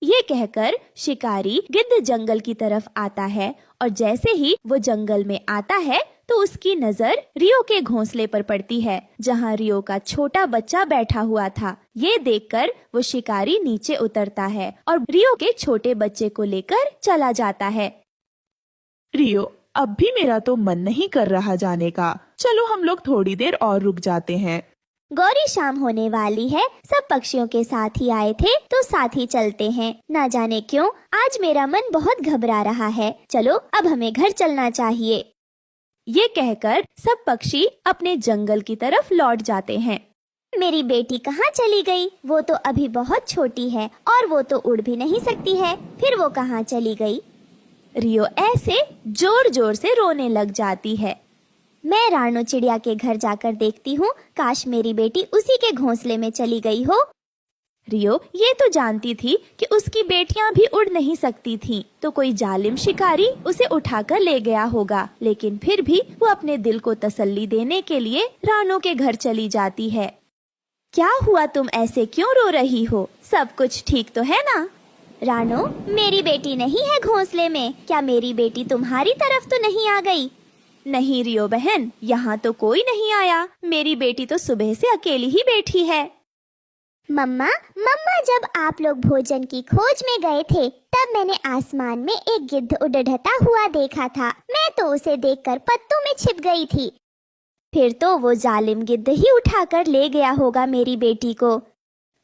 ये कहकर शिकारी गिद्ध जंगल की तरफ आता है और जैसे ही वो जंगल में आता है तो उसकी नजर रियो के घोंसले पर पड़ती है, जहाँ रियो का छोटा बच्चा बैठा हुआ था। ये देखकर वो शिकारी नीचे उतरता है और रियो के छोटे बच्चे को लेकर चला जाता है। रियो, अब भी मेरा तो मन नहीं कर रहा जाने का। चलो हम लोग थोड़ी देर और रुक जाते हैं। गौरी शाम होने वाली है, सब पक्षियों के साथ ही आए थे तो साथ ही चलते हैं। ना जाने क्यों आज मेरा मन बहुत घबरा रहा है। चलो अब हमें घर चलना चाहिए। ये कहकर सब पक्षी अपने जंगल की तरफ लौट जाते हैं। मेरी बेटी कहाँ चली गई? वो तो अभी बहुत छोटी है और वो तो उड़ भी नहीं सकती है, फिर वो कहाँ चली गई? रियो ऐसे जोर जोर से रोने लग जाती है। मैं रानो चिड़िया के घर जाकर देखती हूँ, काश मेरी बेटी उसी के घोंसले में चली गई हो। रियो ये तो जानती थी कि उसकी बेटियां भी उड़ नहीं सकती थीं, तो कोई जालिम शिकारी उसे उठाकर ले गया होगा। लेकिन फिर भी वो अपने दिल को तसल्ली देने के लिए रानो के घर चली जाती है। क्या हुआ, तुम ऐसे क्यों रो रही हो? सब कुछ ठीक तो है ना? रानो, मेरी बेटी नहीं है घोंसले में। क्या मेरी बेटी तुम्हारी तरफ तो नहीं आ गई? नहीं रियो बहन, यहाँ तो कोई नहीं आया। मेरी बेटी तो सुबह से अकेली ही बैठी है। मम्मा, जब आप लोग भोजन की खोज में गए थे तब मैंने आसमान में एक गिद्ध उड़ता हुआ देखा था। मैं तो उसे देखकर पत्तों में छिप गई थी। फिर तो वो जालिम गिद्ध ही उठाकर ले गया होगा मेरी बेटी को।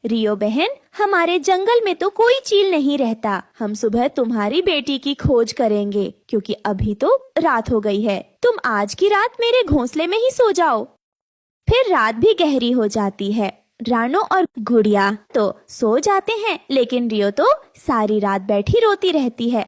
रियो बहन, हमारे जंगल में तो कोई चील नहीं रहता। हम सुबह तुम्हारी बेटी की खोज करेंगे, क्योंकि अभी तो रात हो गई है। तुम आज की रात मेरे घोंसले में ही सो जाओ। फिर रात भी गहरी हो जाती है। रानो और गुड़िया तो सो जाते हैं, लेकिन रियो तो सारी रात बैठी रोती रहती है।